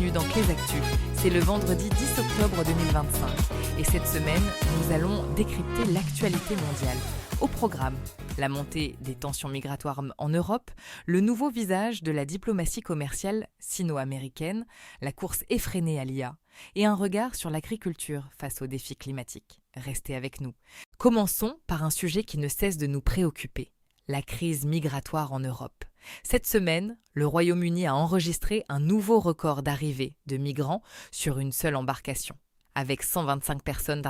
bienvenue dans Clés Actu. C'est le vendredi 10 octobre 2025 et cette semaine, nous allons décrypter l'actualité mondiale. Au programme, la montée des tensions migratoires en Europe, le nouveau visage de la diplomatie commerciale sino-américaine, la course effrénée à l'IA et un regard sur l'agriculture face aux défis climatiques. Restez avec nous. Commençons par un sujet qui ne cesse de nous préoccuper, la crise migratoire en Europe. Cette semaine, le Royaume-Uni a enregistré un nouveau record d'arrivée de migrants sur une seule embarcation, avec 125 personnes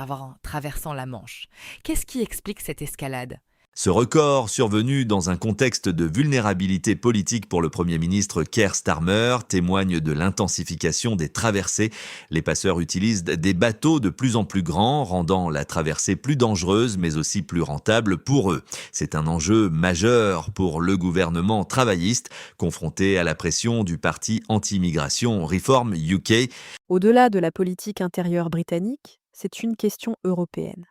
traversant la Manche. Qu'est-ce qui explique cette escalade ? Ce record, survenu dans un contexte de vulnérabilité politique pour le Premier ministre Keir Starmer, témoigne de l'intensification des traversées. Les passeurs utilisent des bateaux de plus en plus grands, rendant la traversée plus dangereuse mais aussi plus rentable pour eux. C'est un enjeu majeur pour le gouvernement travailliste, confronté à la pression du parti anti-immigration Reform UK. Au-delà de la politique intérieure britannique, c'est une question européenne.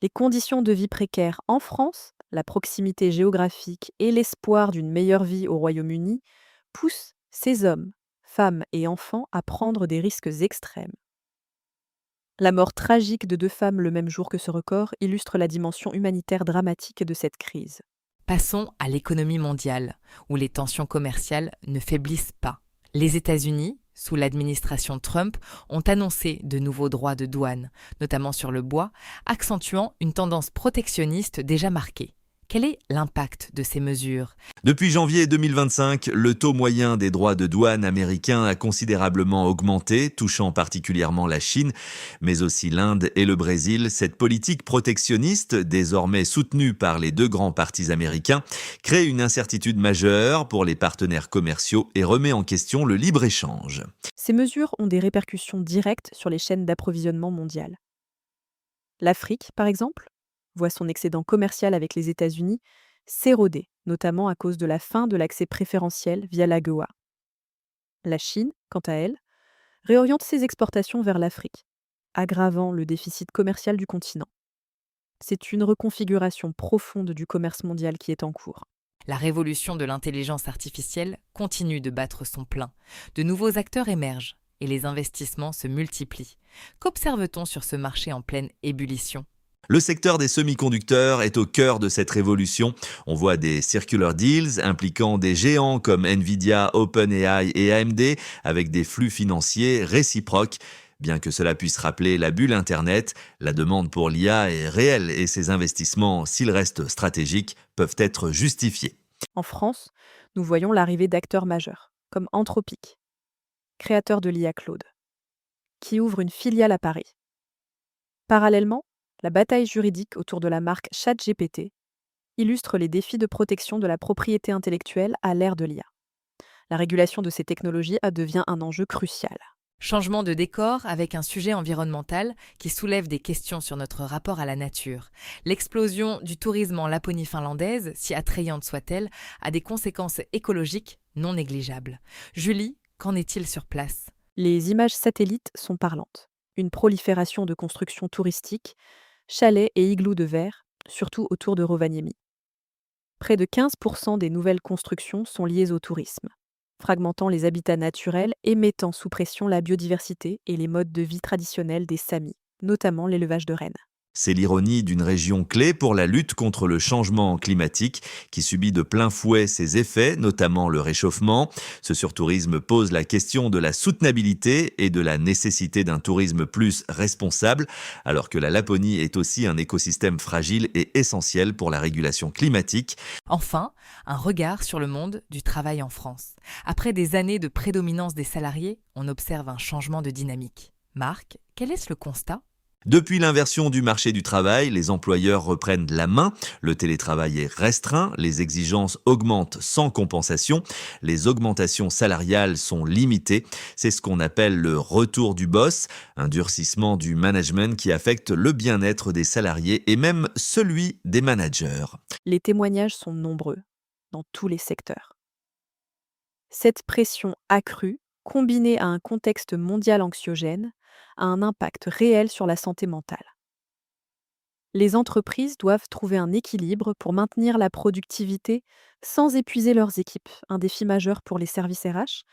Les conditions de vie précaires en France, la proximité géographique et l'espoir d'une meilleure vie au Royaume-Uni poussent ces hommes, femmes et enfants à prendre des risques extrêmes. La mort tragique de 2 femmes le même jour que ce record illustre la dimension humanitaire dramatique de cette crise. Passons à l'économie mondiale, où les tensions commerciales ne faiblissent pas. Les États-Unis, sous l'administration Trump, ont annoncé de nouveaux droits de douane, notamment sur le bois, accentuant une tendance protectionniste déjà marquée. Quel est l'impact de ces mesures ? Depuis janvier 2025, le taux moyen des droits de douane américains a considérablement augmenté, touchant particulièrement la Chine, mais aussi l'Inde et le Brésil. Cette politique protectionniste, désormais soutenue par les 2 grands partis américains, crée une incertitude majeure pour les partenaires commerciaux et remet en question le libre-échange. Ces mesures ont des répercussions directes sur les chaînes d'approvisionnement mondiales. L'Afrique, par exemple, voit son excédent commercial avec les États-Unis s'éroder, notamment à cause de la fin de l'accès préférentiel via l'AGOA. La Chine, quant à elle, réoriente ses exportations vers l'Afrique, aggravant le déficit commercial du continent. C'est une reconfiguration profonde du commerce mondial qui est en cours. La révolution de l'intelligence artificielle continue de battre son plein. De nouveaux acteurs émergent et les investissements se multiplient. Qu'observe-t-on sur ce marché en pleine ébullition ? Le secteur des semi-conducteurs est au cœur de cette révolution. On voit des circular deals impliquant des géants comme Nvidia, OpenAI et AMD avec des flux financiers réciproques. Bien que cela puisse rappeler la bulle Internet, la demande pour l'IA est réelle et ces investissements, s'ils restent stratégiques, peuvent être justifiés. En France, nous voyons l'arrivée d'acteurs majeurs, comme Anthropic, créateur de l'IA Claude, qui ouvre une filiale à Paris. Parallèlement, la bataille juridique autour de la marque ChatGPT illustre les défis de protection de la propriété intellectuelle à l'ère de l'IA. La régulation de ces technologies devient un enjeu crucial. Changement de décor avec un sujet environnemental qui soulève des questions sur notre rapport à la nature. L'explosion du tourisme en Laponie finlandaise, si attrayante soit-elle, a des conséquences écologiques non négligeables. Julie, qu'en est-il sur place ? Les images satellites sont parlantes. Une prolifération de constructions touristiques, chalets et igloos de verre, surtout autour de Rovaniemi. Près de 15% des nouvelles constructions sont liées au tourisme, fragmentant les habitats naturels et mettant sous pression la biodiversité et les modes de vie traditionnels des Samis, notamment l'élevage de rennes. C'est l'ironie d'une région clé pour la lutte contre le changement climatique qui subit de plein fouet ses effets, notamment le réchauffement. Ce surtourisme pose la question de la soutenabilité et de la nécessité d'un tourisme plus responsable, alors que la Laponie est aussi un écosystème fragile et essentiel pour la régulation climatique. Enfin, un regard sur le monde du travail en France. Après des années de prédominance des salariés, on observe un changement de dynamique. Marc, quel est le constat ? Depuis l'inversion du marché du travail, les employeurs reprennent la main, le télétravail est restreint, les exigences augmentent sans compensation, les augmentations salariales sont limitées. C'est ce qu'on appelle le retour du boss, un durcissement du management qui affecte le bien-être des salariés et même celui des managers. Les témoignages sont nombreux, dans tous les secteurs. Cette pression accrue, combinée à un contexte mondial anxiogène, a un impact réel sur la santé mentale. Les entreprises doivent trouver un équilibre pour maintenir la productivité sans épuiser leurs équipes, un défi majeur pour les services RH.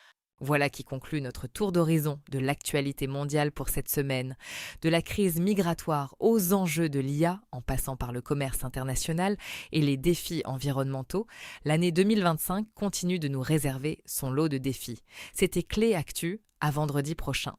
Voilà qui conclut notre tour d'horizon de l'actualité mondiale pour cette semaine. De la crise migratoire aux enjeux de l'IA, en passant par le commerce international et les défis environnementaux, l'année 2025 continue de nous réserver son lot de défis. C'était Clé Actu, à vendredi prochain.